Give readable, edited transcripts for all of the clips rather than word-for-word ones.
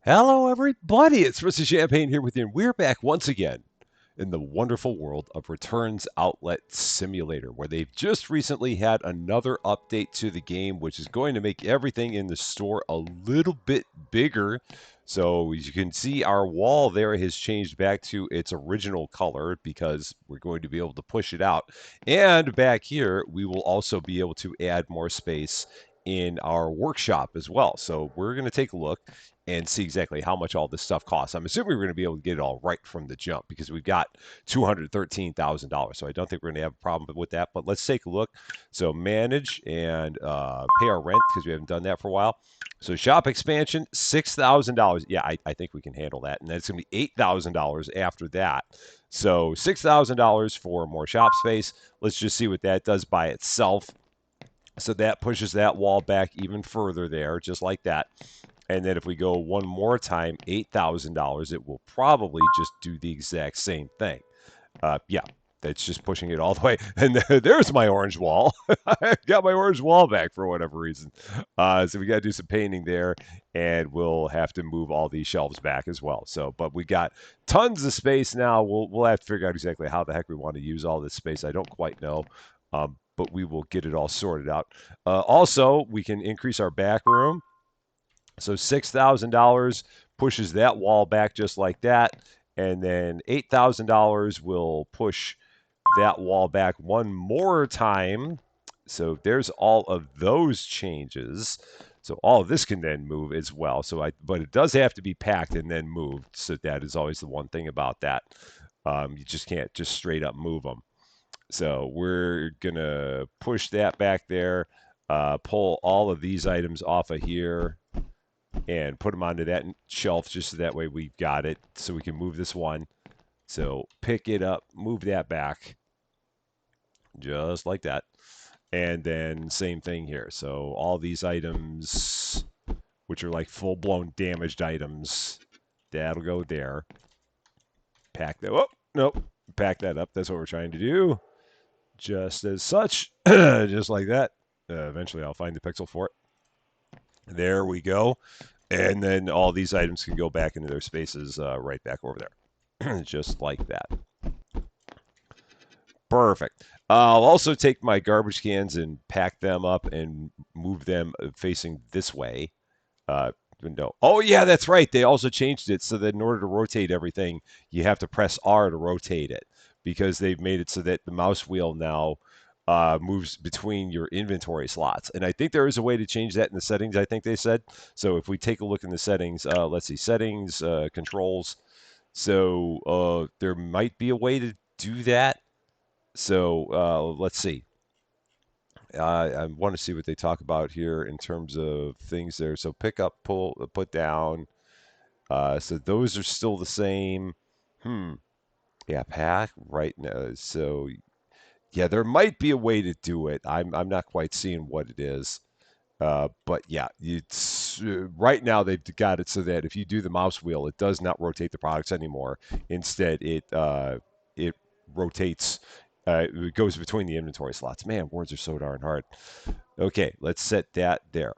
Hello, everybody. It's Mr. Champagne here with you, and we're back once again in the wonderful world of Returns Outlet Simulator, where they've just recently had another update to the game, which is going to make everything in the store a little bit bigger. So, as you can see, our wall there has changed back to its original color because we're going to be able to push it out. And back here, we will also be able to add more space in our workshop as well. So, we're going to take a look and see exactly how much all this stuff costs. I'm assuming we're going to be able to get it all right from the jump because we've got $213,000. So I don't think we're going to have a problem with that. But let's take a look. So manage and pay our rent because we haven't done that for a while. So shop expansion, $6,000. Yeah, I think we can handle that. And then it's going to be $8,000 after that. So $6,000 for more shop space. Let's just see what that does by itself. So that pushes that wall back even further there, just like that. And then if we go one more time, $8,000, it will probably just do the exact same thing. Yeah, that's just pushing it all the way. And there's my orange wall. I got my orange wall back for whatever reason. So we got to do some painting there, and we'll have to move all these shelves back as well. So, but we got tons of space now. We'll have to figure out exactly how the heck we want to use all this space. I don't quite know. But we will get it all sorted out. Also, we can increase our back room. So $6,000 pushes that wall back just like that. And then $8,000 will push that wall back one more time. So there's all of those changes. So all of this can then move as well. But it does have to be packed and then moved. So that is always the one thing about that. You just can't just straight up move them. So we're gonna push that back there, pull all of these items off of here, and put them onto that shelf just so that way we've got it so we can move this one. So pick it up, move that back, just like that. And then same thing here. So all these items, which are like full blown damaged items, that'll go there. Pack that. Oh, nope. Pack that up. That's what we're trying to do. Just as such, just like that. Eventually, I'll find the pixel for it. There we go. And then all these items can go back into their spaces right back over there. Just like that. Perfect. I'll also take my garbage cans and pack them up and move them facing this way. No. Oh, yeah, that's right. They also changed it so that in order to rotate everything, you have to press R to rotate it because they've made it so that the mouse wheel now moves between your inventory slots. And I think there is a way to change that in the settings, I think they said. So if we take a look in the settings, let's see, settings, controls. So there might be a way to do that. So let's see. I want to see what they talk about here in terms of things there. So pick up, pull, put down. So those are still the same. Hmm. Yeah, pack right now. So yeah, there might be a way to do it. I'm not quite seeing what it is. But yeah, it's right now they've got it so that if you do the mouse wheel, it does not rotate the products anymore. Instead, it rotates. It goes between the inventory slots. Man, words are so darn hard. Okay, let's set that there,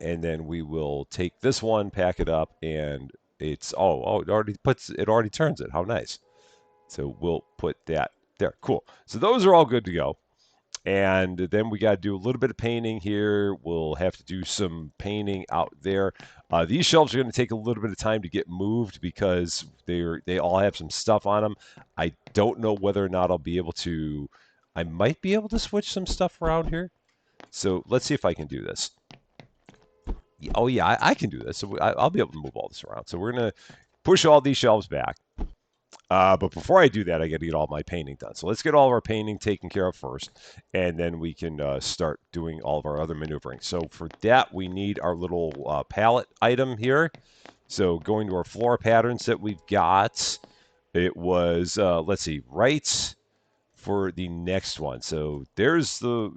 and then we will take this one, pack it up, and it's it already turns it. How nice! So we'll put that there. Cool. So those are all good to go. And then we got to do a little bit of painting here. We'll have to do some painting out there. These shelves are going to take a little bit of time to get moved because they all have some stuff on them. I don't know whether or not I'll be able to. I might be able to switch some stuff around here. So let's see if I can do this. Oh yeah, I can do this. So I'll be able to move all this around. So we're going to push all these shelves back. But before I do that, I got to get all my painting done. So let's get all of our painting taken care of first, and then we can start doing all of our other maneuvering. So for that, we need our little palette item here. So going to our floor patterns that we've got, it was let's see, right for the next one. So there's the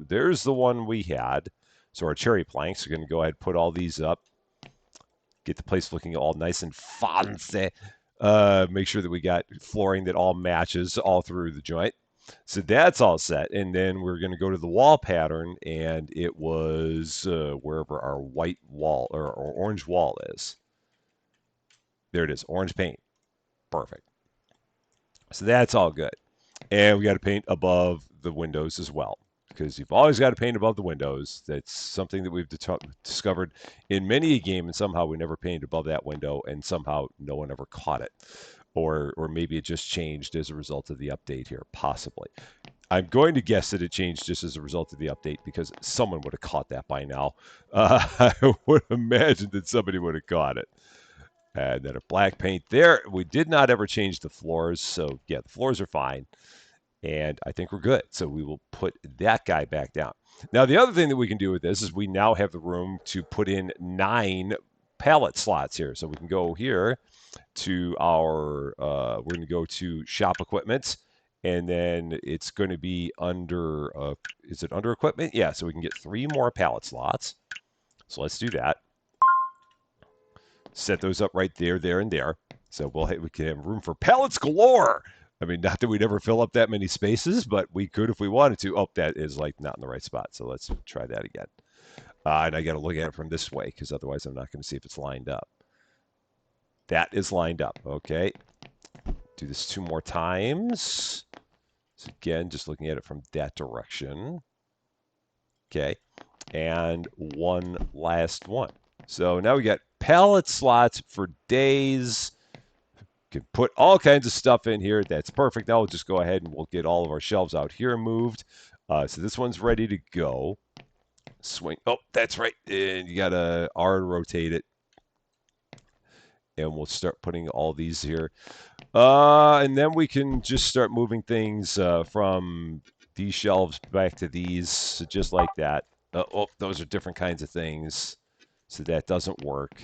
one we had. So our cherry planks are going to go ahead and put all these up, get the place looking all nice and fancy. Make sure that we got flooring that all matches all through the joint. So that's all set. And then we're going to go to the wall pattern, and it was wherever our white wall or orange wall is. There it is, orange paint. Perfect. So that's all good. And we got to paint above the windows as well, because you've always got to paint above the windows. That's something that we've discovered in many a game, and somehow we never painted above that window, and somehow no one ever caught it. Or maybe it just changed as a result of the update here, possibly. I'm going to guess that it changed just as a result of the update because someone would have caught that by now. I would imagine that somebody would have caught it. And then a black paint there. We did not ever change the floors, so yeah, the floors are fine. And I think we're good. So we will put that guy back down. Now, the other thing that we can do with this is we now have the room to put in 9 pallet slots here. So we can go here to our, we're going to go to shop equipment. And then it's going to be under, is it under equipment? Yeah, so we can get 3 more pallet slots. So let's do that. Set those up right there, there, and there. So we can have room for pallets galore. I mean, not that we'd ever fill up that many spaces, but we could if we wanted to. Oh, that is like not in the right spot. So let's try that again. And I got to look at it from this way because otherwise I'm not going to see if it's lined up. That is lined up. Okay. Do this 2 more times. So again, just looking at it from that direction. Okay. And one last one. So now we got pallet slots for days. Can put all kinds of stuff in here. That's perfect. Now we'll just go ahead and we'll get all of our shelves out here moved. So this one's ready to go. Swing. Oh, that's right. And you got to R to rotate it. And we'll start putting all these here. And then we can just start moving things from these shelves back to these, so just like that. Oh, those are different kinds of things. So that doesn't work.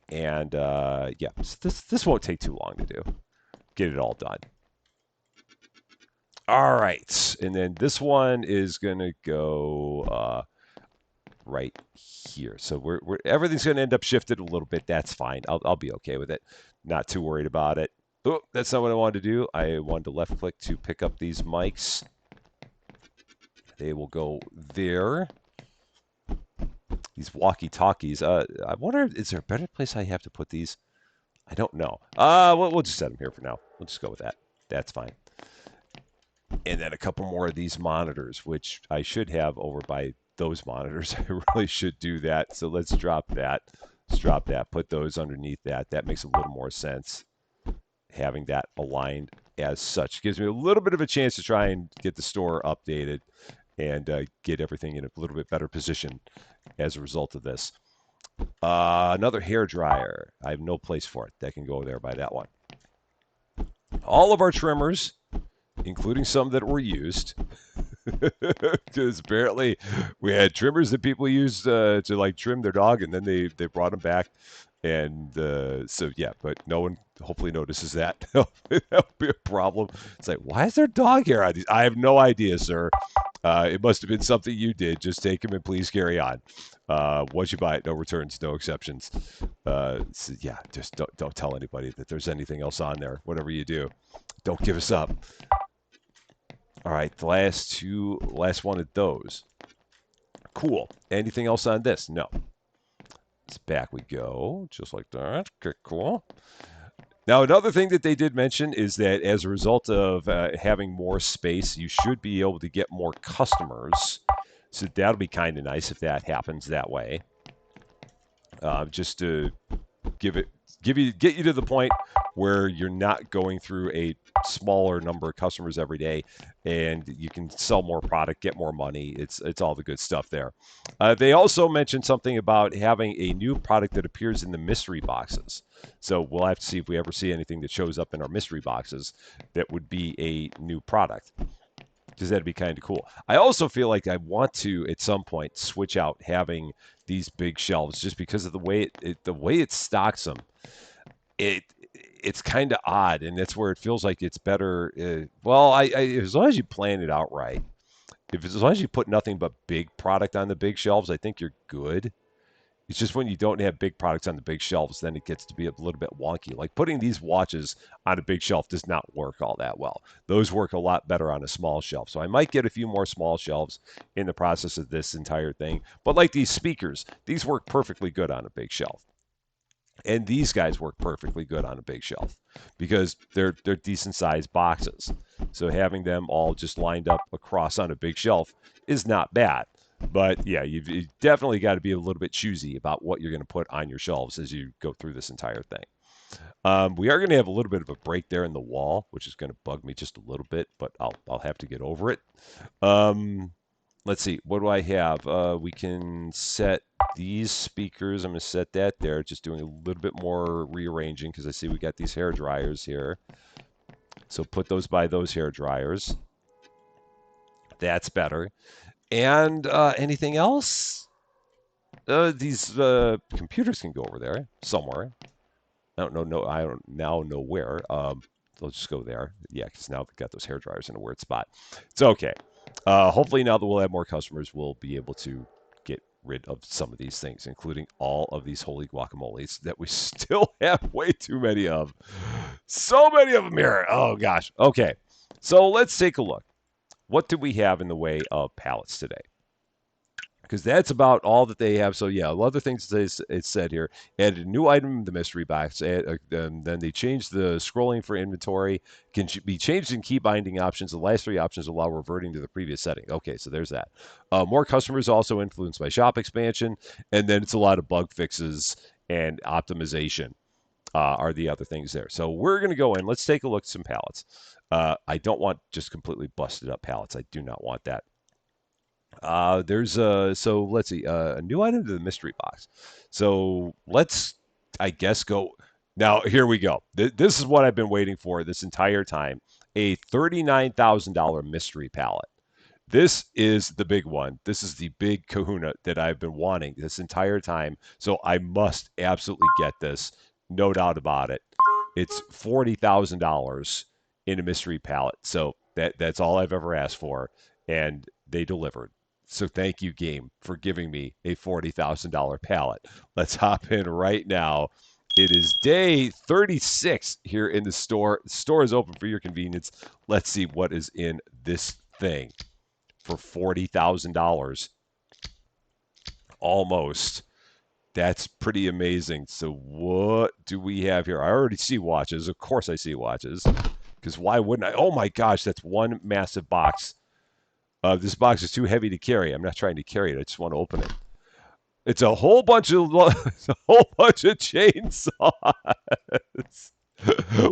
And yeah, so this won't take too long to do. Get it all done. All right, and then this one is gonna go right here. So we're everything's gonna end up shifted a little bit. That's fine. I'll be okay with it. Not too worried about it. Oh, that's not what I wanted to do. I wanted to left click to pick up these mics. They will go there. These walkie-talkies. I wonder, is there a better place I have to put these? I don't know. We'll just set them here for now. We'll just go with that. That's fine. And then a couple more of these monitors, which I should have over by those monitors. I really should do that. So let's drop that. Let's drop that. Put those underneath that. That makes a little more sense. Having that aligned as such gives me a little bit of a chance to try and get the store updated and get everything in a little bit better position as a result of this. Another hair dryer. I have no place for it. That can go there by that one. All of our trimmers, including some that were used, because apparently we had trimmers that people used to like trim their dog, and then they brought them back, and so yeah, but no one hopefully notices that. That'll be a problem. It's like, why is there dog hair on these? I have no idea, sir. It must have been something you did. Just take them and please carry on. Once you buy it, no returns, no exceptions. So yeah, just don't tell anybody that there's anything else on there. Whatever you do, don't give us up. All right, the last one of those. Cool. Anything else on this? No. It's back we go, just like that. Okay, cool. Now, another thing that they did mention is that as a result of having more space, you should be able to get more customers. So that'll be kind of nice if that happens that way. Just to get you to the point where you're not going through a smaller number of customers every day, and you can sell more product, get more money. It's all the good stuff there. They also mentioned something about having a new product that appears in the mystery boxes. So we'll have to see if we ever see anything that shows up in our mystery boxes that would be a new product, because that'd be kind of cool. I also feel like I want to at some point switch out having these big shelves, just because of the way it stocks them. It's kind of odd, and that's where it feels like it's better. Well, as long as you plan it out right, as long as you put nothing but big product on the big shelves, I think you're good. It's just when you don't have big products on the big shelves, then it gets to be a little bit wonky. Like putting these watches on a big shelf does not work all that well. Those work a lot better on a small shelf. So I might get a few more small shelves in the process of this entire thing. But like these speakers, these work perfectly good on a big shelf. And these guys work perfectly good on a big shelf because they're decent sized boxes. So having them all just lined up across on a big shelf is not bad. But yeah, you've definitely got to be a little bit choosy about what you're going to put on your shelves as you go through this entire thing. We are going to have a little bit of a break there in the wall, which is going to bug me just a little bit, but I'll have to get over it. Um, let's see, what do I have? We can set these speakers. I'm going to set that there, just doing a little bit more rearranging because I see we got these hair dryers here. So put those by those hair dryers. That's better. And anything else? These computers can go over there somewhere. I don't know. No, I don't now know where. Let's just go there. Yeah, because now we've got those hair dryers in a weird spot. It's okay. Hopefully, now that we'll have more customers, we'll be able to get rid of some of these things, including all of these holy guacamoles that we still have way too many of. So many of them here. Oh gosh. Okay. So let's take a look. What do we have in the way of pallets today? Because that's about all that they have. So yeah, a lot of things it said here. Added a new item in the mystery box. Then they changed the scrolling for inventory. Can be changed in key binding options. The last three options allow reverting to the previous setting. Okay, so there's that. More customers also influenced by shop expansion, and then it's a lot of bug fixes and optimization are the other things there. So we're going to go in. Let's take a look at some pallets. I don't want just completely busted up pallets. I do not want that. There's so let's see, a new item to the mystery box. So let's, I guess, go. Now, here we go. This is what I've been waiting for this entire time. A $39,000 mystery pallet. This is the big one. This is the big kahuna that I've been wanting this entire time. So I must absolutely get this. No doubt about it. It's $40,000 in a mystery pallet. So that's all I've ever asked for. And they delivered. So thank you, game, for giving me a $40,000 pallet. Let's hop in right now. It is day 36 here in the store. The store is open for your convenience. Let's see what is in this thing for $40,000. Almost. That's pretty amazing. So what do we have here? I already see watches. Of course I see watches. Because why wouldn't I? Oh my gosh, that's one massive box. This box is too heavy to carry. I'm not trying to carry it. I just want to open it. It's a whole bunch of it's a whole bunch of chainsaws.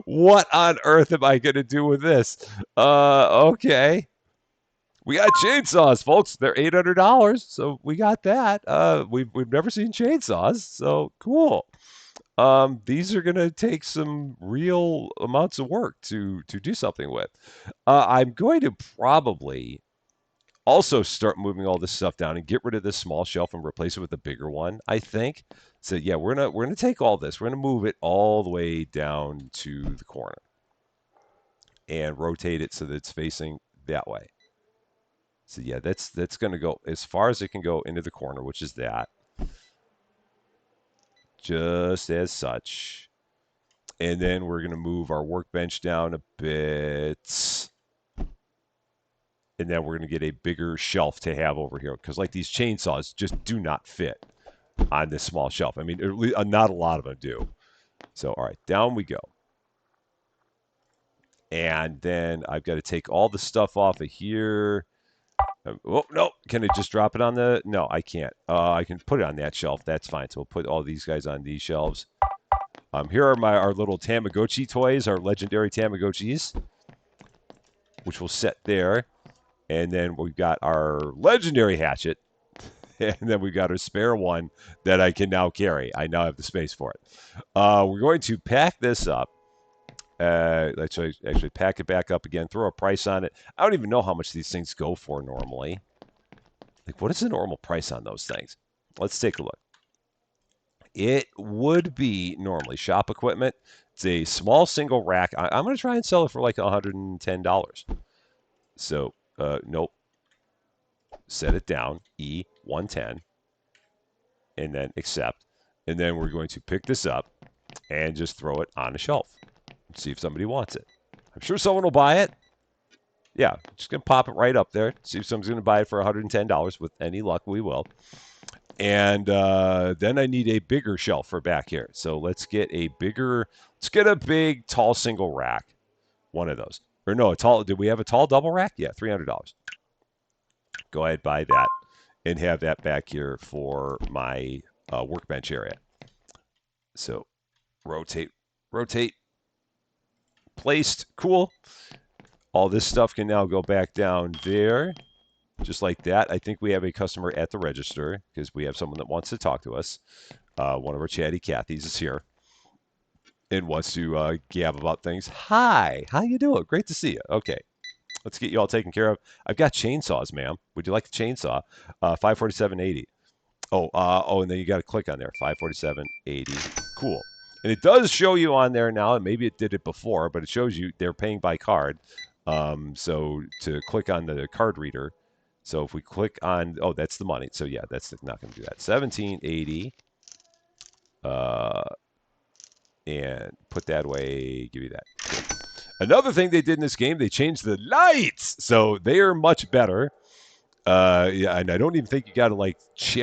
What on earth am I going to do with this? Okay. We got chainsaws, folks. They're $800, so we got that. We've never seen chainsaws, so cool. These are gonna take some real amounts of work to do something with. I'm going to probably also start moving all this stuff down and get rid of this small shelf and replace it with a bigger one, I think. So yeah, we're gonna take all this. We're gonna move it all the way down to the corner and rotate it so that it's facing that way. So yeah, that's going to go as far as it can go into the corner, which is that, just as such. And then we're going to move our workbench down a bit. And then we're going to get a bigger shelf to have over here because like these chainsaws just do not fit on this small shelf. I mean, not a lot of them do. So, all right, down we go. And then I've got to take all the stuff off of here. Oh, no. Can I just drop it on the... No, I can't. I can put it on that shelf. That's fine. So we'll put all these guys on these shelves. Here are our little Tamagotchi toys, our legendary Tamagotchis, which we'll set there. And then we've got our legendary hatchet. And then we've got a spare one that I can now carry. I now have the space for it. We're going to pack this up. Let's actually pack it back up again, throw a price on it. I don't even know how much these things go for normally. Like, what is the normal price on those things? Let's take a look. It would be normally shop equipment. It's a small single rack. I'm going to try and sell it for like $110. So, nope. Set it down, E110, and then accept. And then we're going to pick this up and just throw it on a shelf. See if somebody wants it. I'm sure someone will buy it. Yeah, just going to pop it right up there. See if someone's going to buy it for $110. With any luck, we will. And then I need a bigger shelf for back here. So let's get a big, tall single rack. One of those. Or no, a tall, did we have a tall double rack? Yeah, $300. Go ahead, buy that, and have that back here for my workbench area. So rotate, rotate, placed. Cool. All this stuff can now go back down there, just like that. I think we have a customer at the register because we have someone that wants to talk to us. One of our chatty Cathys is here and wants to gab about things. Hi, how you doing? Great to see you. Okay, let's get you all taken care of. I've got chainsaws, ma'am. Would you like a chainsaw? 547.80. And then you got to click on there. 547.80. Cool. And it does show you on there now, and maybe it did it before, but it shows you they're paying by card. So to click on the card reader. So if we click on, that's the money. So yeah, that's not going to do that. 1780. And put that away. Give you that. Cool. Another thing they did in this game, they changed the lights, so they are much better. Yeah, and I don't even think you got to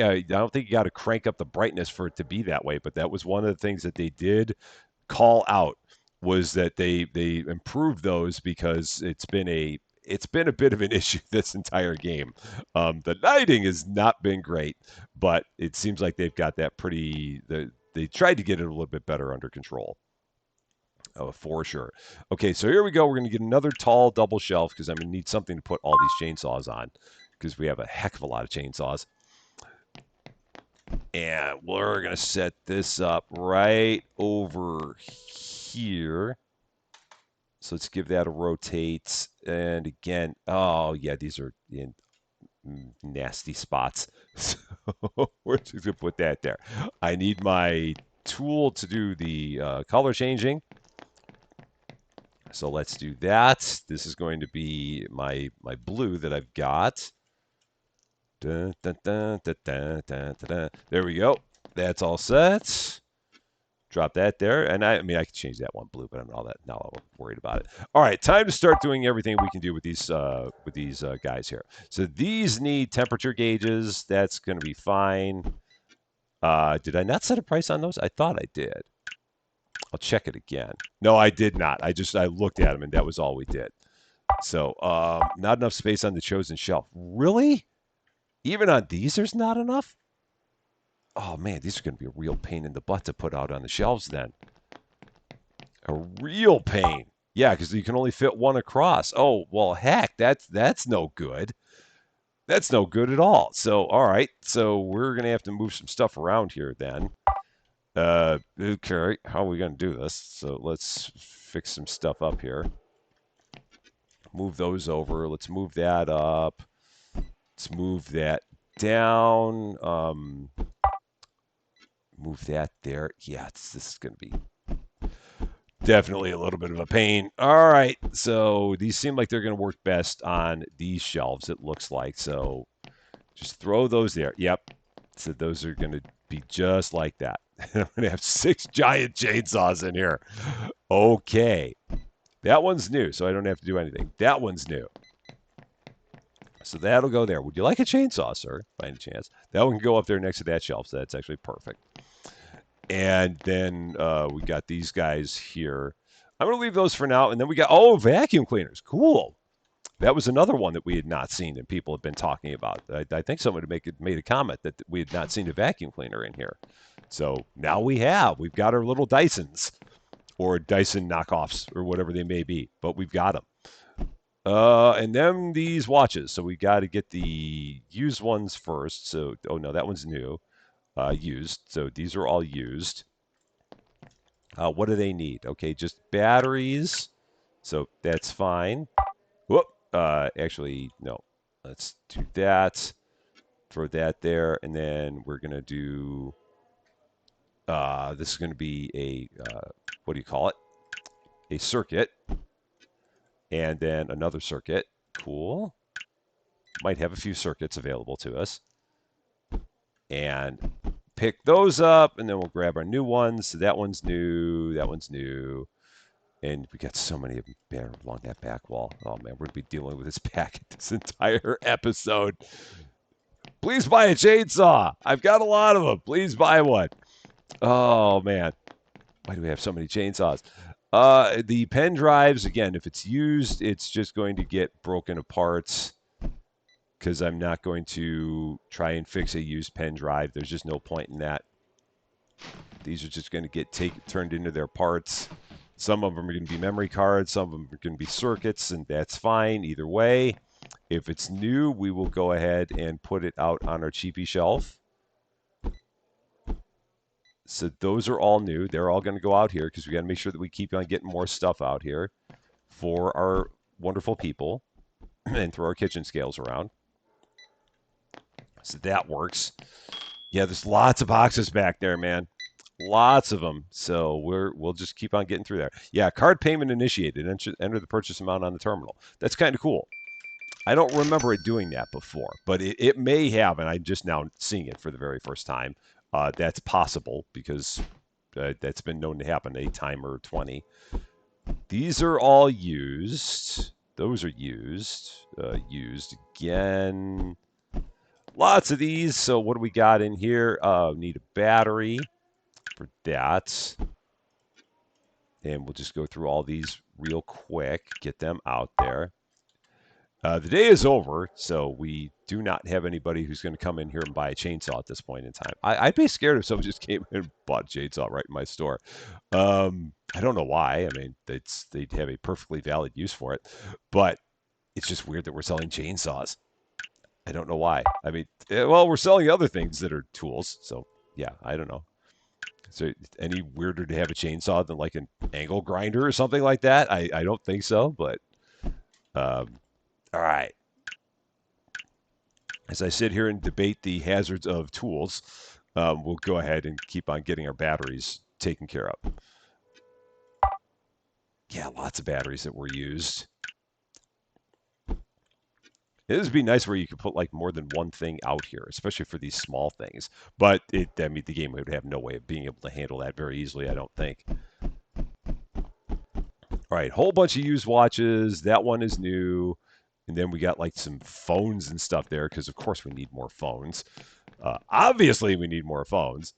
I don't think you got to crank up the brightness for it to be that way. But that was one of the things that they did call out, was that they improved those because it's been a bit of an issue this entire game. The lighting has not been great, but it seems like they've got that they tried to get it a little bit better under control. Oh, for sure. Okay, so here we go. We're going to get another tall double shelf because I'm going to need something to put all these chainsaws on because we have a heck of a lot of chainsaws. And we're going to set this up right over here. So let's give that a rotate. And again, oh, yeah, these are in nasty spots. So we're just going to put that there. I need my tool to do the color changing. So let's do that. This is going to be my blue that I've got. Dun, dun, dun, dun, dun, dun, dun. There we go. That's all set. Drop that there. And I mean, I can change that one blue, but I'm not worried about it. All right, time to start doing everything we can do with these guys here. So these need temperature gauges. That's going to be fine. Did I not set a price on those? I thought I did. I'll check it again. No, I did not. I looked at them, and that was all we did. So not enough space on the chosen shelf. Really? Even on these, there's not enough? Oh, man, these are going to be a real pain in the butt to put out on the shelves then. A real pain. Yeah, because you can only fit one across. Oh, well, heck, that's no good. That's no good at all. So, all right. So we're going to have to move some stuff around here then. Okay, how are we going to do this? So let's fix some stuff up here. Move those over. Let's move that up. Let's move that down. Move that there. Yeah, this is going to be definitely a little bit of a pain. All right, so these seem like they're going to work best on these shelves, it looks like. So just throw those there. Yep. So those are going to be just like that. I'm going to have 6 giant chainsaws in here. Okay. That one's new, so I don't have to do anything. That one's new. So that'll go there. Would you like a chainsaw, sir, by any chance? That one can go up there next to that shelf, so that's actually perfect. And then we got these guys here. I'm going to leave those for now. And then we got, vacuum cleaners. Cool. That was another one that we had not seen and people have been talking about. I think someone had made a comment that we had not seen a vacuum cleaner in here. So now we have. We've got our little Dysons or Dyson knockoffs or whatever they may be, but we've got them. And then these watches. So we got to get the used ones first. So, no, that one's new. Used. So these are all used. What do they need? Okay, just batteries. So that's fine. Whoop. Actually, no. Let's do that. Throw that there. And then we're going to do... this is going to be a... what do you call it? A circuit. And then another circuit. Cool. Might have a few circuits available to us. And pick those up, and then we'll grab our new ones. So that one's new. That one's new. And we got so many of them along that back wall. Oh, man, we're going to be dealing with this packet this entire episode. Please buy a chainsaw. I've got a lot of them. Please buy one. Oh man, why do we have so many chainsaws? The pen drives, again, if it's used, it's just going to get broken apart because I'm not going to try and fix a used pen drive. There's just no point in that. These are just going to get turned into their parts. Some of them are going to be memory cards. Some of them are going to be circuits, and that's fine either way. If it's new, we will go ahead and put it out on our cheapy shelf. So those are all new. They're all going to go out here because we got to make sure that we keep on getting more stuff out here for our wonderful people and throw our kitchen scales around. So that works. Yeah, there's lots of boxes back there, man. Lots of them. So we'll just keep on getting through there. Yeah, card payment initiated. Enter the purchase amount on the terminal. That's kind of cool. I don't remember it doing that before, but it may have, and I'm just now seeing it for the very first time. That's possible because that's been known to happen a time or 20. These are all used. Those are used. Used again. Lots of these. So what do we got in here? Need a battery for that. And we'll just go through all these real quick, get them out there. The day is over, so we do not have anybody who's going to come in here and buy a chainsaw at this point in time. I'd be scared if someone just came in and bought a chainsaw right in my store. I don't know why. I mean, they'd have a perfectly valid use for it, but it's just weird that we're selling chainsaws. I don't know why. I mean, well, we're selling other things that are tools, so yeah, I don't know. So any weirder to have a chainsaw than like an angle grinder or something like that? I don't think so, but all right. As I sit here and debate the hazards of tools, we'll go ahead and keep on getting our batteries taken care of. Yeah, lots of batteries that were used. It would be nice where you could put like more than one thing out here, especially for these small things. But I mean, the game would have no way of being able to handle that very easily, I don't think. All right, whole bunch of used watches. That one is new. And then we got like some phones and stuff there because, of course, we need more phones. Obviously, we need more phones.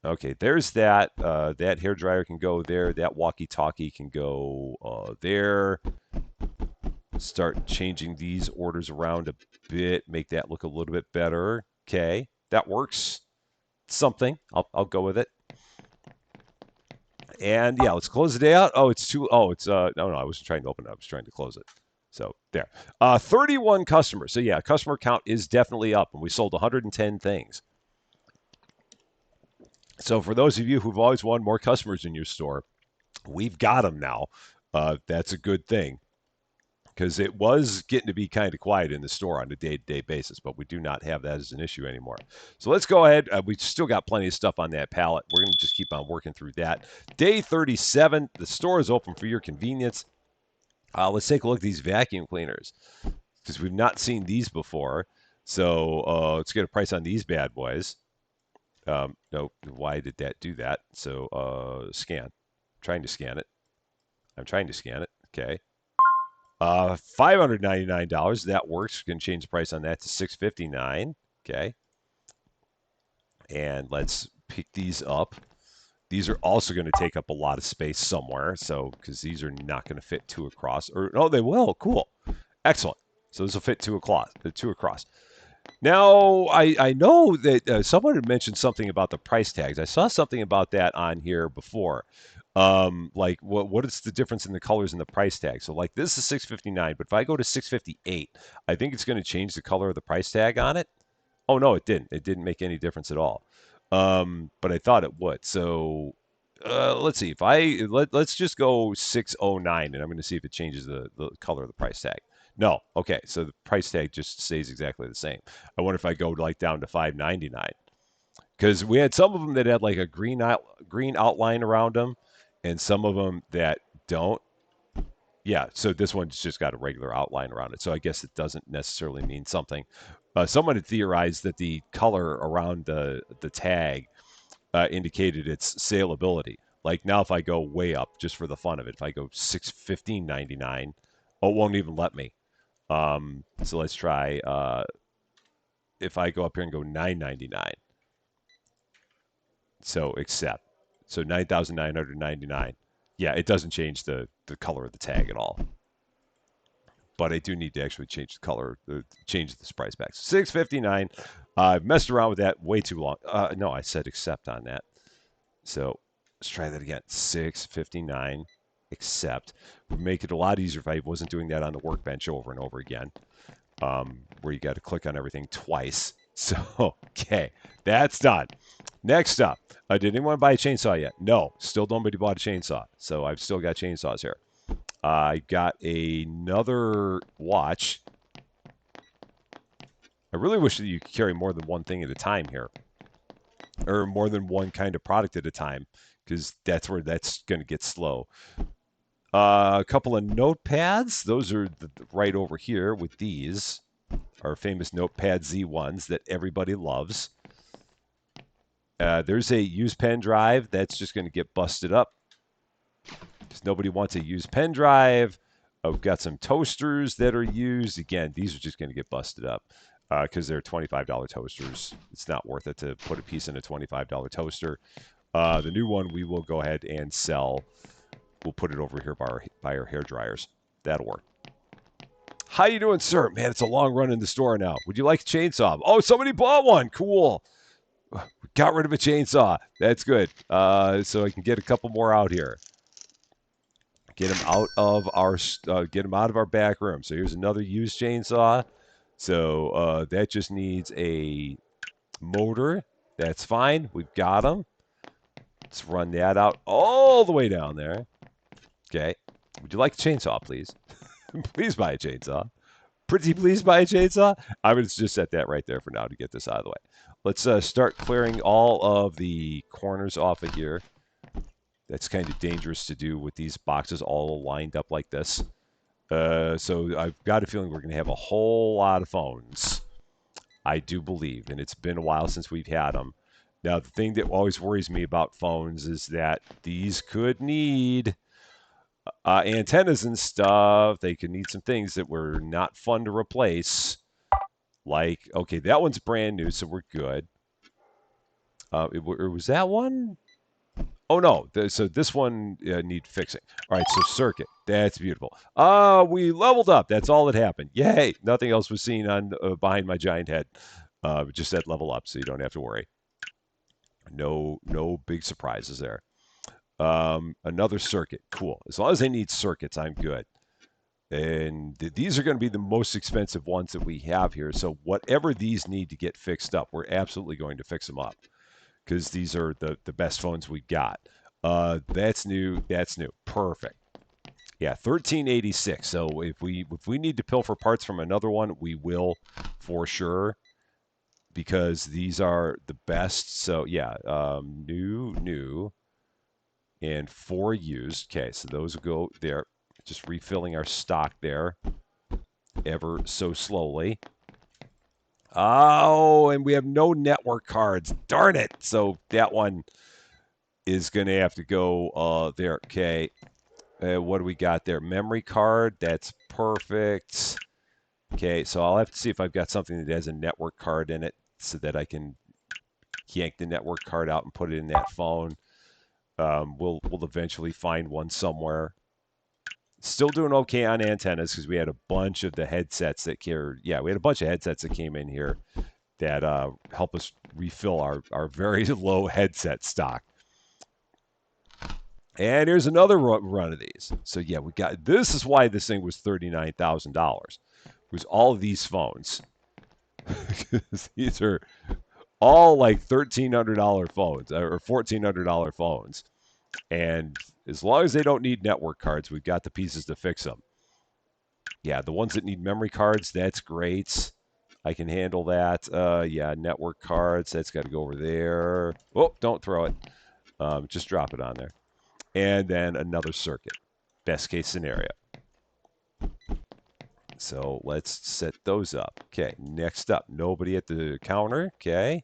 Okay, there's that. That hairdryer can go there. That walkie-talkie can go there. Start changing these orders around a bit. Make that look a little bit better. Okay, that works. Something. I'll go with it. And yeah, let's close the day out. Oh, it's too. Oh, it's no. I wasn't trying to open it. I was trying to close it. So there. 31 customers. So yeah, customer count is definitely up, and we sold 110 things. So for those of you who've always wanted more customers in your store, we've got them now. That's a good thing because it was getting to be kind of quiet in the store on a day-to-day basis, but we do not have that as an issue anymore. So let's go ahead. We've still got plenty of stuff on that pallet. We're going to just keep on working through that. Day 37, the store is open for your convenience. Let's take a look at these vacuum cleaners because we've not seen these before. So let's get a price on these bad boys. No, why did that do that? So scan. I'm trying to scan it. Okay. $599. That works. We're going to change the price on that to $659. Okay. And let's pick these up. These are also going to take up a lot of space somewhere, so because these are not going to fit two across. Or no, they will. Cool, excellent. So this will fit two across. Now I know that someone had mentioned something about the price tags. I saw something about that on here before. Like what is the difference in the colors and the price tag? So like this is $659, but if I go to $658, I think it's going to change the color of the price tag on it. Oh no, it didn't. It didn't make any difference at all. But I thought it would. So let's see. If let's just go 609, and I'm going to see if it changes the color of the price tag. No. Okay. So the price tag just stays exactly the same. I wonder if I go like down to 599 because we had some of them that had like a green outline around them, and some of them that don't. Yeah, so this one's just got a regular outline around it. So I guess it doesn't necessarily mean something. Someone had theorized that the color around the tag indicated its saleability. Like now, if I go way up just for the fun of it, if I go $615.99, it won't even let me. So let's try if I go up here and go 999, so accept. So 9,999. Yeah, it doesn't change the color of the tag at all. But I do need to actually change the color, change the price back. 659. I've messed around with that way too long. No, I said accept on that. So let's try that again. 659. Accept. Would make it a lot easier if I wasn't doing that on the workbench over and over again, where you got to click on everything twice. So, okay, that's done. Next up, did anyone buy a chainsaw yet? No, still nobody bought a chainsaw. So I've still got chainsaws here. I got another watch. I really wish that you could carry more than one thing at a time here, or more than one kind of product at a time, because that's where that's going to get slow. A couple of notepads. Those are right over here with these. Our famous Notepad Z1s that everybody loves. There's a used pen drive that's just going to get busted up because nobody wants a used pen drive. I've got some toasters that are used. Again, these are just going to get busted up because they're $25 toasters. It's not worth it to put a piece in a $25 toaster. The new one we will go ahead and sell. We'll put it over here by our hair dryers. That'll work. How you doing, sir? Man, it's a long run in the store now. Would you like a chainsaw? Oh, somebody bought one. Cool. Got rid of a chainsaw. That's good. So I can get a couple more out here. Get them out of our back room. So here's another used chainsaw. So that just needs a motor. That's fine. We've got them. Let's run that out all the way down there. Okay. Would you like a chainsaw, please? Please buy a chainsaw. Pretty please buy a chainsaw. I'm going to just set that right there for now to get this out of the way. Let's start clearing all of the corners off of here. That's kind of dangerous to do with these boxes all lined up like this. So I've got a feeling we're going to have a whole lot of phones. I do believe, and it's been a while since we've had them. Now, the thing that always worries me about phones is that these could need antennas and stuff. They could need some things that were not fun to replace. Like, okay, that one's brand new, so we're good. Or was that one? Oh, no. So this one needs fixing. All right, so circuit. That's beautiful. We leveled up. That's all that happened. Yay. Nothing else was seen on behind my giant head. Just that level up, so you don't have to worry. No big surprises there. Another circuit. Cool. As long as they need circuits, I'm good. And these are going to be the most expensive ones that we have here. So whatever these need to get fixed up, we're absolutely going to fix them up because these are the best phones we got. That's new. That's new. Perfect. Yeah, 1386. So if we need to pilfer parts from another one, we will for sure because these are the best. So yeah, new, and 4 used. Okay, so those will go there. Just refilling our stock there ever so slowly. Oh, and we have no network cards. Darn it. So that one is going to have to go there. Okay. What do we got there? Memory card. That's perfect. Okay, so I'll have to see if I've got something that has a network card in it so that I can yank the network card out and put it in that phone. We'll eventually find one somewhere. Still doing okay on antennas because we had a bunch of the headsets that came. Yeah, we had a bunch of headsets that came in here that help us refill our very low headset stock. And here's another run of these. So yeah, we got. This is why this thing was $39,000. Was all of these phones. These are all like $1,300 phones or $1,400 phones. And as long as they don't need network cards, we've got the pieces to fix them. Yeah, the ones that need memory cards, that's great. I can handle that. Yeah, network cards, that's got to go over there. Oh, don't throw it. Just drop it on there. And then another circuit. Best case scenario. So let's set those up. Okay, next up, nobody at the counter. Okay.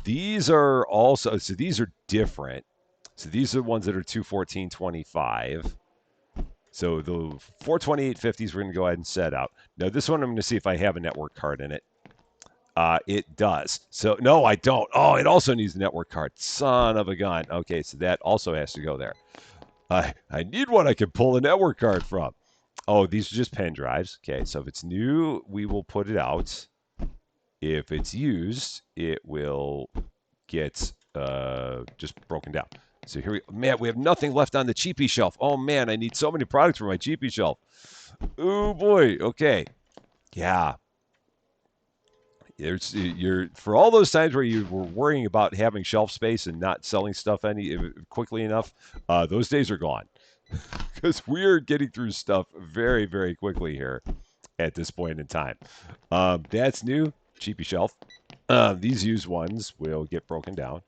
These are also, so these are different. So these are the ones that are 214.25. So the 428.50s we're going to go ahead and set out. Now this one I'm going to see if I have a network card in it. It does. So no, I don't. Oh, it also needs a network card. Son of a gun. Okay, so that also has to go there. I need one I can pull a network card from. Oh, these are just pen drives. Okay, so if it's new, we will put it out. If it's used, it will get just broken down. So here man, we have nothing left on the cheapy shelf. Oh man, I need so many products for my cheapy shelf. Oh boy. Okay. Yeah. You're for all those times where you were worrying about having shelf space and not selling stuff any quickly enough. Those days are gone because we're getting through stuff very, very quickly here at this point in time. That's new, cheapy shelf. These used ones will get broken down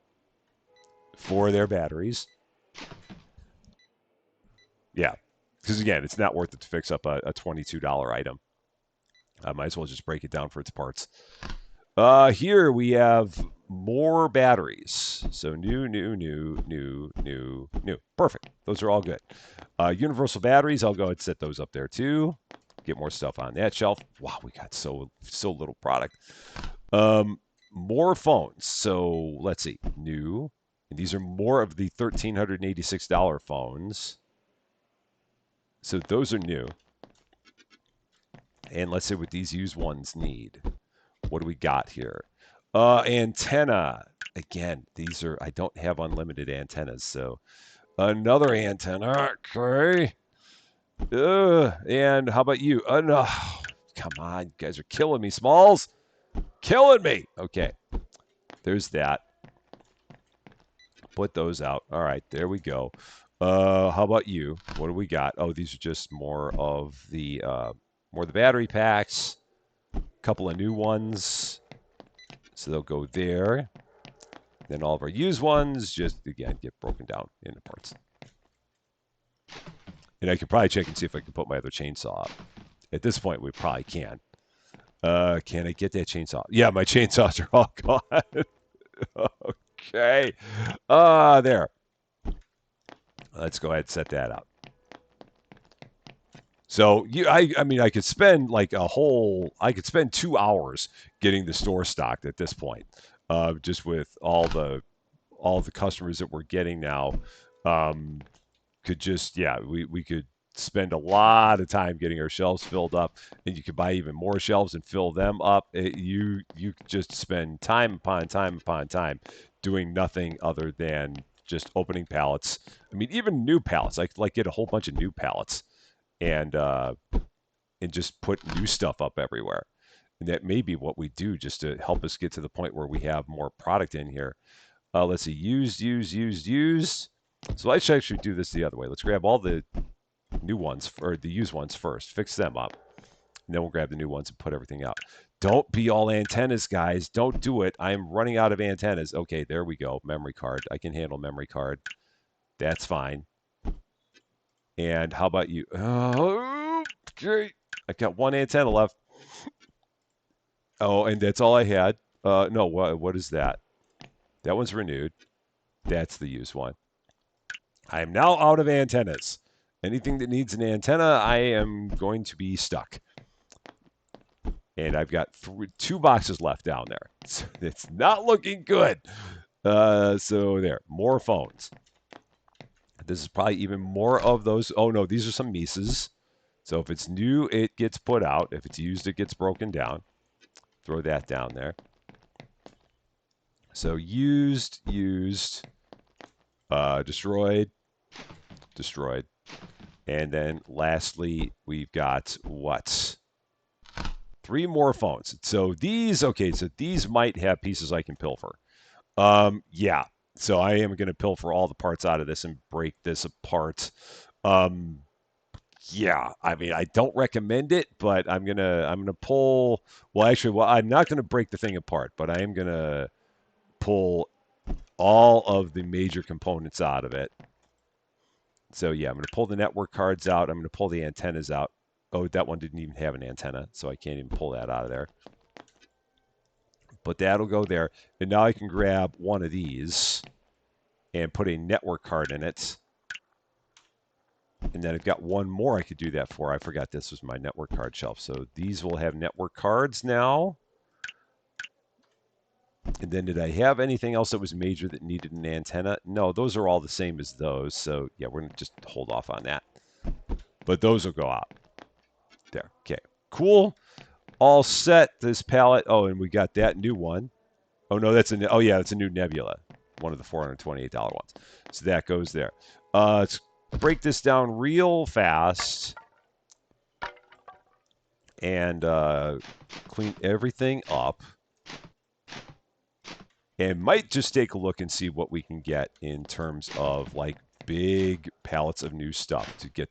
for their batteries. Yeah, because again, it's not worth it to fix up a $22 item. I might as well just break it down for its parts. Here we have more batteries. So new. Perfect. Those are all good. Universal batteries, I'll go ahead and set those up there too. Get more stuff on that shelf. Wow, we got so little product. More phones. So let's see. New. And these are more of the $1,386 phones. So those are new. And let's see what these used ones need. What do we got here? Antenna. Again, these are, I don't have unlimited antennas, so another antenna. Okay. And how about you? No. Come on, you guys are killing me, Smalls. Killing me. Okay. There's that. Put those out. All right, there we go. How about you? What do we got? Oh, these are just more of the battery packs. A couple of new ones. So they'll go there. Then all of our used ones just, again, get broken down into parts. And I could probably check and see if I can put my other chainsaw up. At this point, we probably can. Can I get that chainsaw? Yeah, my chainsaws are all gone. Okay. There. Let's go ahead and set that up. So I mean, I could spend I could spend 2 hours getting the store stocked at this point, just with all the customers that we're getting now. Could just we could spend a lot of time getting our shelves filled up, and you could buy even more shelves and fill them up. You just spend time upon time upon time doing nothing other than just opening pallets. I mean, even new pallets. I could get a whole bunch of new pallets and just put new stuff up everywhere. And that may be what we do just to help us get to the point where we have more product in here. Let's see, used. So let's actually do this the other way. Let's grab all the new ones, or the used ones first, fix them up, and then we'll grab the new ones and put everything out. Don't be all antennas, guys. Don't do it. I'm running out of antennas. Okay, there we go. Memory card. I can handle memory card. That's fine. And how about you? Oh, okay. I've got one antenna left. Oh, and that's all I had. No, what is that? That one's renewed. That's the used one. I am now out of antennas. Anything that needs an antenna, I am going to be stuck. And I've got two boxes left down there. So it's not looking good. So there, more phones. This is probably even more of those. Oh no, these are some Mises. So if it's new, it gets put out. If it's used, it gets broken down. Throw that down there. So used, destroyed. And then lastly, we've got what? 3 more phones. So these might have pieces I can pilfer. Yeah. So I am going to pilfer all the parts out of this and break this apart. Yeah, I mean, I don't recommend it, but I'm gonna pull. Well, I'm not gonna break the thing apart, but I am gonna pull all of the major components out of it. So yeah, I'm gonna pull the network cards out. I'm gonna pull the antennas out. Oh, that one didn't even have an antenna, so I can't even pull that out of there. But that'll go there, and now I can grab one of these and put a network card in it. And then I've got one more I could do that for. I forgot this was my network card shelf. So these will have network cards now. And then did I have anything else that was major that needed an antenna? No, those are all the same as those. So yeah, we're going to just hold off on that. But those will go out. There. Okay. Cool. All set. This palette. Oh, and we got that new one. Oh no, oh yeah, that's a new Nebula. One of the $428 ones. So that goes there. Let's break this down real fast and clean everything up. And might just take a look and see what we can get in terms of like big pallets of new stuff to get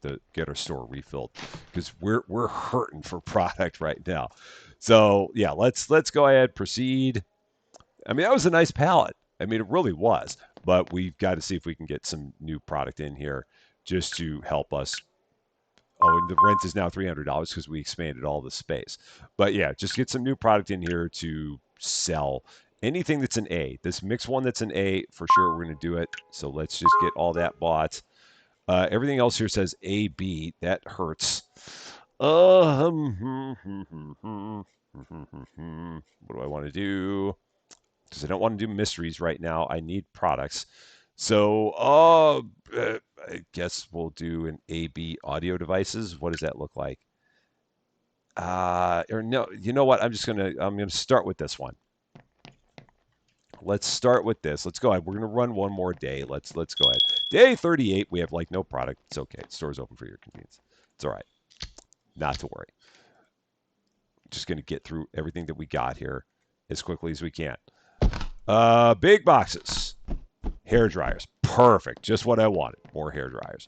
our store refilled, because we're hurting for product right now. So yeah, let's go ahead, proceed. I mean, that was a nice pallet. I mean, it really was. But we've got to see if we can get some new product in here just to help us. Oh, and the rent is now $300 because we expanded all the space. But yeah, just get some new product in here to sell. Anything that's an A. This mixed one that's an A, for sure we're going to do it. So let's just get all that bought. Everything else here says AB. That hurts. What do I want to do? Because I don't want to do mysteries right now. I need products. So I guess we'll do an AB audio devices. What does that look like? Or no, you know what? I'm gonna start with this one. Let's start with this. Let's go ahead. We're gonna run one more day. Let's go ahead. Day 38. We have like no product. It's okay. The store's open for your convenience. It's all right. Not to worry. Just gonna get through everything that we got here as quickly as we can. Big boxes. Hair dryers. Perfect. Just what I wanted. More hair dryers.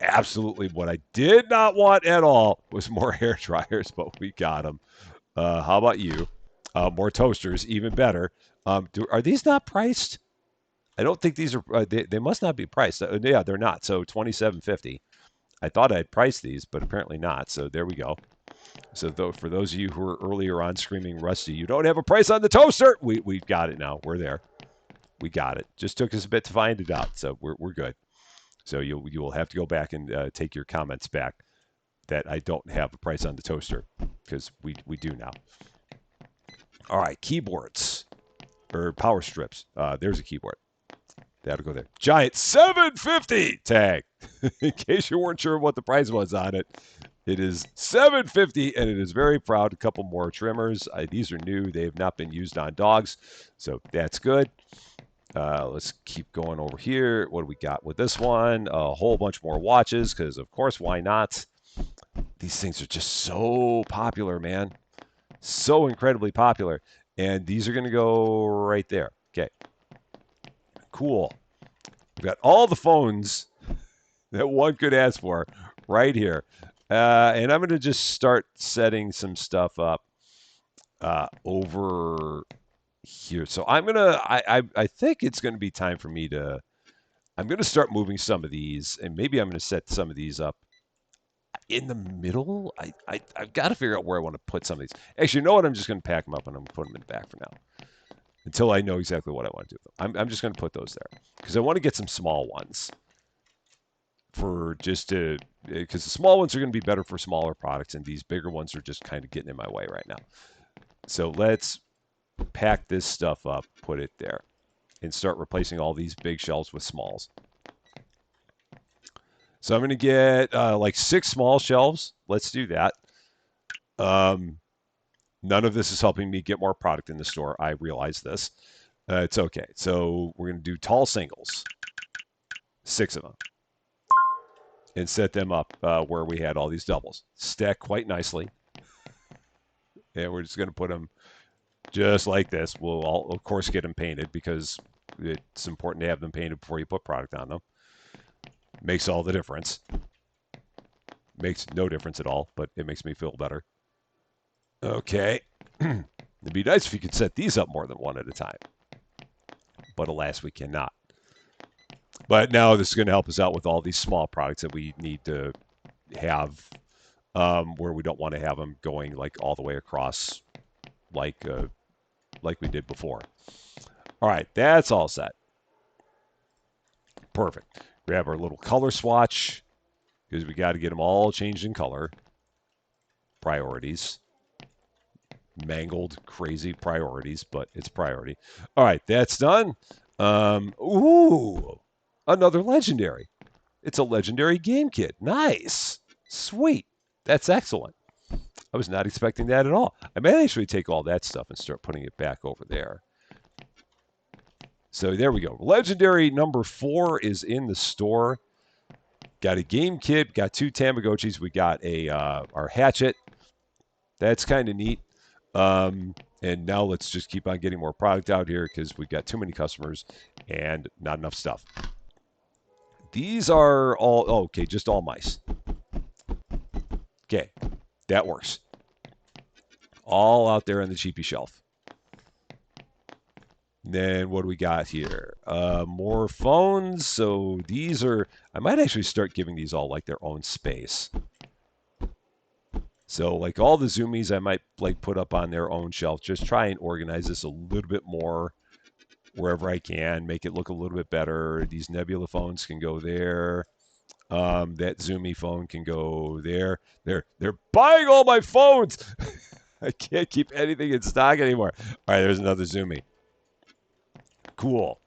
Absolutely what I did not want at all was more hair dryers, but we got them. How about you? More toasters, even better. Are these not priced? I don't think these are. They must not be priced. Yeah, they're not. So $27.50. I thought I'd priced these, but apparently not. So there we go. So for those of you who were earlier on screaming, Rusty, you don't have a price on the toaster. We've got it now. We're there. We got it. Just took us a bit to find it out. So we're good. So you will have to go back and take your comments back that I don't have a price on the toaster, because we do now. All right, keyboards or power strips. There's a keyboard. That'll go there. Giant 750 tag. In case you weren't sure what the price was on it, it is 750, and it is very proud. A couple more trimmers. These are new. They have not been used on dogs, so that's good. Let's keep going over here. What do we got with this one? A whole bunch more watches, because of course, why not? These things are just so popular, man. So incredibly popular. And these are going to go right there. Okay. Cool. We've got all the phones that one could ask for right here. And I'm going to just start setting some stuff up over here. So I'm going to, I think it's going to be time for me to, I'm going to start moving some of these, and maybe I'm going to set some of these up in the middle. I've got to figure out where I want to put some of these. Actually, you know what? I'm just going to pack them up and I'm going to put them in the back for now until I know exactly what I want to do with them. I'm just going to put those there because I want to get some small ones for just to, because the small ones are going to be better for smaller products, and these bigger ones are just kind of getting in my way right now. So let's pack this stuff up, put it there, and start replacing all these big shelves with smalls. So I'm going to get like 6 small shelves. Let's do that. None of this is helping me get more product in the store. I realize this. It's okay. So we're going to do tall singles, 6 of them, and set them up where we had all these doubles. Stack quite nicely. And we're just going to put them just like this. We'll all, of course, get them painted because it's important to have them painted before you put product on them. Makes all the difference. Makes no difference at all, but it makes me feel better. Okay. It'd be nice if you could set these up more than one at a time. But alas, we cannot. But now this is going to help us out with all these small products that we need to have where we don't want to have them going like all the way across like we did before. All right, that's all set. Perfect. Grab our little color swatch because we got to get them all changed in color. Priorities. mangled, crazy priorities, but it's priority. All right, that's done. Ooh, another legendary. It's a legendary game kit. Nice. Sweet. That's excellent. I was not expecting that at all. I may actually take all that stuff and start putting it back over there. So there we go. Legendary number 4 is in the store. Got a game kit. Got 2 Tamagotchis. We got our hatchet. That's kind of neat. And now let's just keep on getting more product out here because we've got too many customers and not enough stuff. These are all, okay, just all mice. Okay, that works. All out there on the cheapy shelf. Then what do we got here? More phones. So these are, I might actually start giving these all like their own space. So like all the Zoomies I might like put up on their own shelf. Just try and organize this a little bit more wherever I can. Make it look a little bit better. These Nebula phones can go there. That Zoomy phone can go there. They're buying all my phones. I can't keep anything in stock anymore. All right, there's another Zoomy. Cool.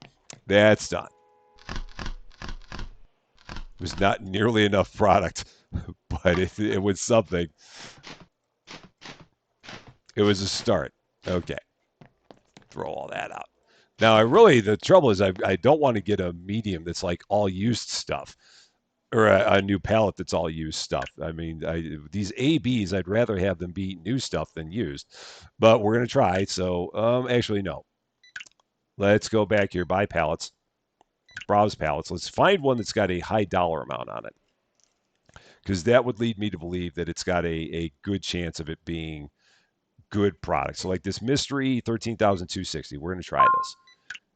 That's done. It was not nearly enough product, but it was something. It was a start. Okay. Throw all that out. Now, the trouble is I don't want to get a medium that's like all used stuff or a new palette that's all used stuff. I mean, these ABs, I'd rather have them be new stuff than used, but we're going to try. So, actually, no. Let's go back here, buy palettes, browse palettes. Let's find one that's got a high dollar amount on it because that would lead me to believe that it's got a good chance of it being good product. So like this mystery 13,260, we're going to try this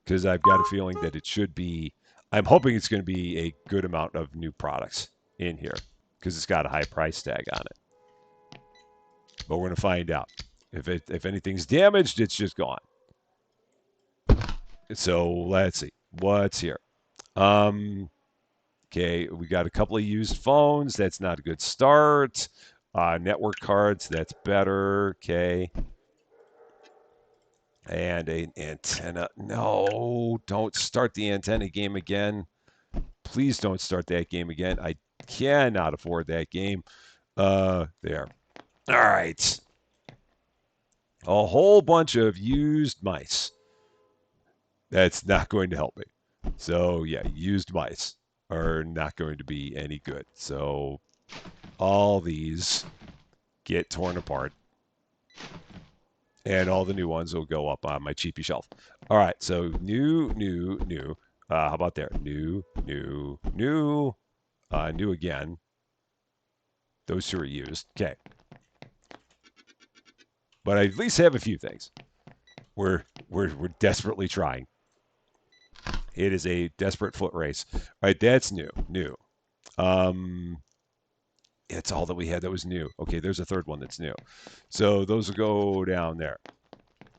because I've got a feeling that it should be, I'm hoping it's going to be a good amount of new products in here because it's got a high price tag on it. But we're going to find out. If anything's damaged, it's just gone. So let's see what's here. Okay, we got a couple of used phones. That's not a good start. Network cards, that's better. Okay. And an antenna. No, don't start the antenna game again. Please don't start that game again. I cannot afford that game. There. All right. A whole bunch of used mice. That's not going to help me. So, yeah, used mice are not going to be any good. So, all these get torn apart. And all the new ones will go up on my cheapy shelf. All right, so new. How about there? New again. Those 2 are used. Okay. But I at least have a few things. We're desperately trying. It is a desperate foot race. All right, that's new. It's all that we had that was new. Okay, there's a third one that's new. So those will go down there.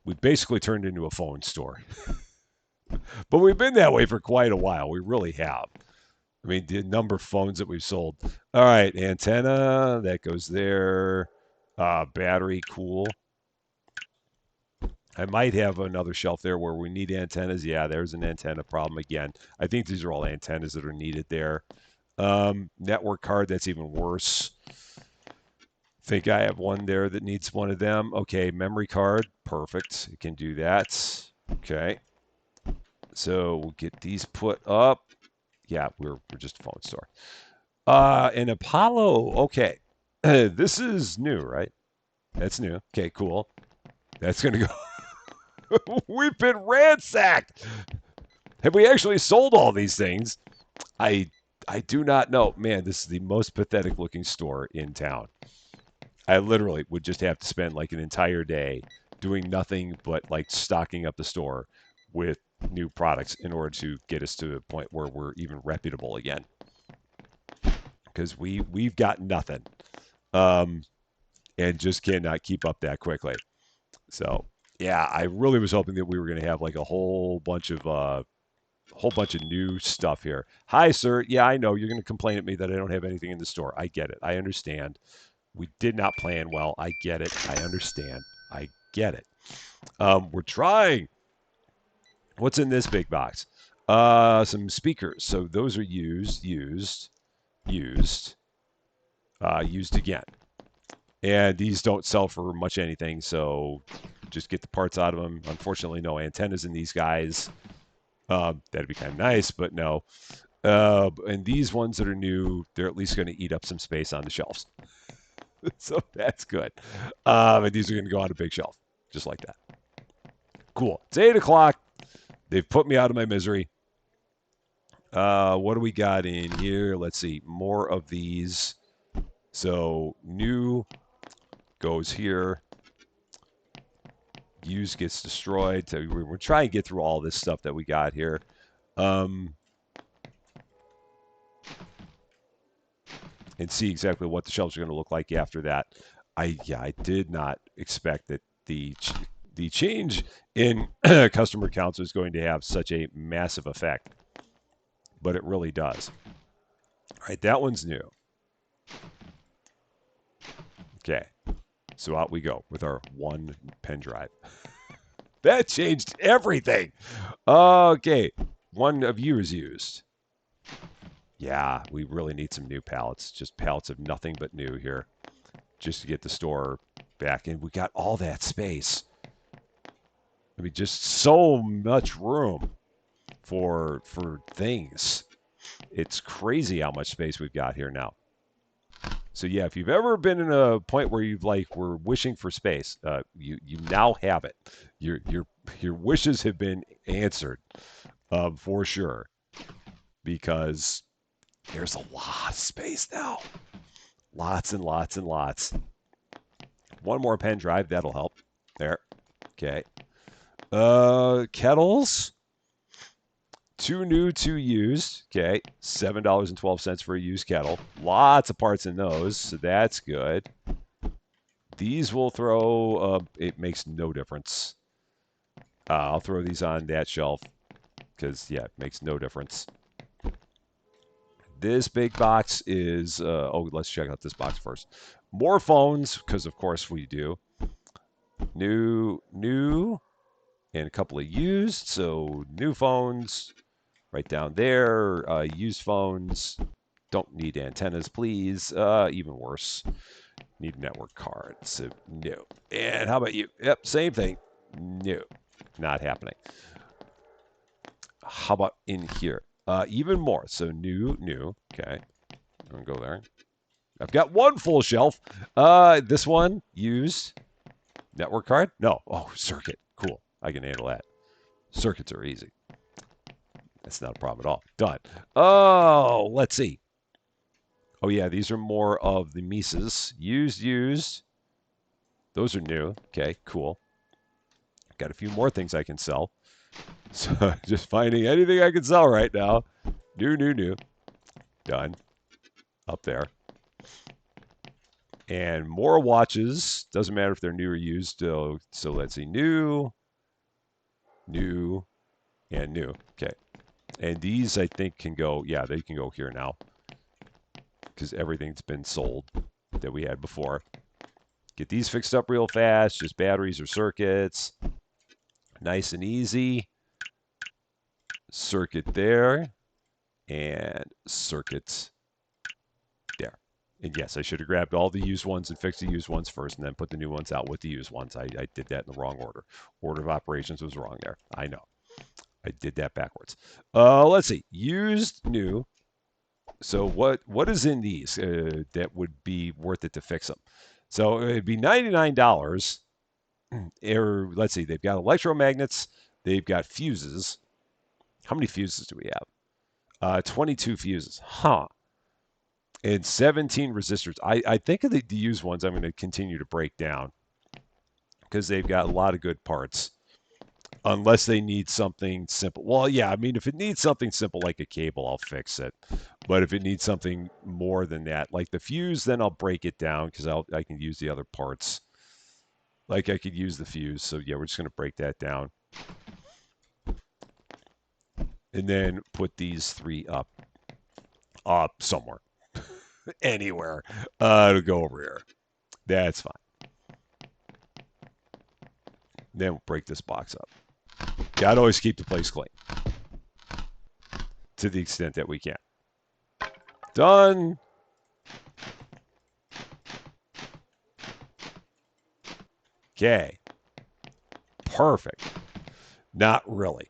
We basically turned into a phone store. But we've been that way for quite a while. We really have. I mean, the number of phones that we've sold. All right, antenna, that goes there. Battery, cool. I might have another shelf there where we need antennas. Yeah, there's an antenna problem again. I think these are all antennas that are needed there. Network card, that's even worse. Think I have one there that needs one of them. Okay, memory card, perfect. You can do that. Okay. So we'll get these put up. Yeah, we're just a phone store. An Apollo. Okay. This is new, right? That's new. Okay, cool. That's going to go. We've been ransacked. Have we actually sold all these things? I do not know. Man, this is the most pathetic looking store in town. I literally would just have to spend like an entire day doing nothing but like stocking up the store with new products in order to get us to a point where we're even reputable again. Because we've got nothing, and just cannot keep up that quickly. So yeah, I really was hoping that we were going to have like a whole bunch of new stuff here. Hi, sir. Yeah, I know you're going to complain at me that I don't have anything in the store. I get it. I understand. We did not plan well. I get it. I understand. I get it. We're trying. What's in this big box? Some speakers. So those are used, used again. And these don't sell for much anything, so just get the parts out of them. Unfortunately, no antennas in these guys. That'd be kind of nice, but no. And these ones that are new, they're at least going to eat up some space on the shelves. So that's good. And these are going to go on a big shelf, just like that. Cool. It's 8 o'clock. They've put me out of my misery. What do we got in here? Let's see. More of these. So new goes here. Used gets destroyed. So we're trying to get through all this stuff that we got here. And see exactly what the shelves are going to look like after that. I did not expect that the change in customer counts is going to have such a massive effect, but it really does. All right, that one's new. Okay, so out we go with our one pen drive. That changed everything. Okay, one of you is used. Yeah, we really need some new pallets. Just pallets of nothing but new here, just to get the store back in. We got all that space. I mean, just so much room for things. It's crazy how much space we've got here now. So yeah, if you've ever been in a point where you've were wishing for space, you now have it. Your wishes have been answered, for sure, because there's a lot of space now. Lots and lots and lots. One more pen drive, that'll help. There. Okay. Kettles. 2 new, 2 used. Okay. $7.12 for a used kettle. Lots of parts in those, so that's good. These will throw, it makes no difference. I'll throw these on that shelf because, yeah, it makes no difference. This big box is, let's check out this box first. More phones, because of course we do. New, and a couple of used. So new phones right down there. Used phones. Don't need antennas, please. Even worse. Need network cards. So no. And how about you? Yep, same thing. No. Not happening. How about in here? Even more. So new. Okay. I'm going to go there. I've got one full shelf. This one, used. Network card? No. Oh, circuit. Cool. I can handle that. Circuits are easy. That's not a problem at all. Done. Oh, let's see. Oh, yeah, these are more of the Mises. Used. Those are new. Okay, cool. Got a few more things I can sell. So just finding anything I can sell right now. New. Done. Up there. And more watches. Doesn't matter if they're new or used. So let's see. New, and new. Okay. And these, I think, can go, yeah, they can go here now. Because everything's been sold that we had before. Get these fixed up real fast. Just batteries or circuits. Nice and easy. Circuit there. And circuits there. And yes, I should have grabbed all the used ones and fixed the used ones first and then put the new ones out with the used ones. I did that in the wrong order. Order of operations was wrong there. I know. I did that backwards. Let's see. Used, new. So what is in these that would be worth it to fix them? So it'd be $99. Or let's see. They've got electromagnets. They've got fuses. How many fuses do we have? 22 fuses. Huh. And 17 resistors. I think of the used ones I'm going to continue to break down because they've got a lot of good parts. Unless they need something simple. Well, yeah, I mean, if it needs something simple like a cable, I'll fix it. But if it needs something more than that, like the fuse, then I'll break it down because I can use the other parts. Like I could use the fuse. So yeah, we're just going to break that down. And then put these 3 up somewhere. Anywhere to go over here. That's fine. Then we'll break this box up. Gotta always keep the place clean to the extent that we can. Done. Okay. Perfect. Not really.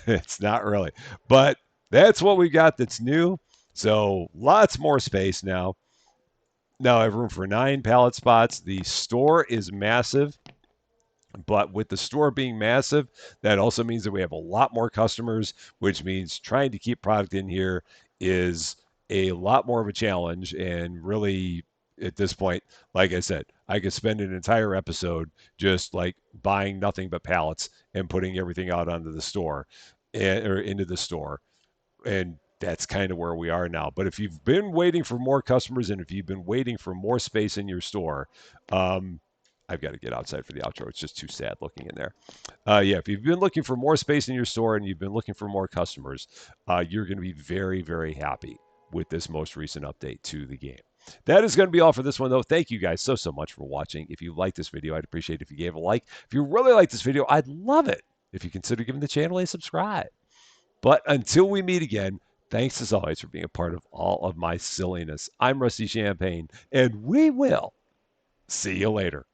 It's not really. But that's what we got that's new. So lots more space now. Now I have room for 9 pallet spots. The store is massive. But with the store being massive, that also means that we have a lot more customers, which means trying to keep product in here is a lot more of a challenge. And really, at this point, like I said, I could spend an entire episode just like buying nothing but pallets and putting everything out onto the store or into the store. And that's kind of where we are now. But if you've been waiting for more customers and if you've been waiting for more space in your store, um, I've got to get outside for the outro. It's just too sad looking in there. Yeah, if you've been looking for more space in your store and you've been looking for more customers, you're going to be very, very happy with this most recent update to the game. That is going to be all for this one, though. Thank you guys so much for watching. If you liked this video, I'd appreciate it if you gave a like. If you really like this video, I'd love it if you consider giving the channel a subscribe. But until we meet again, thanks as always for being a part of all of my silliness. I'm Rusty Champagne, and we will see you later.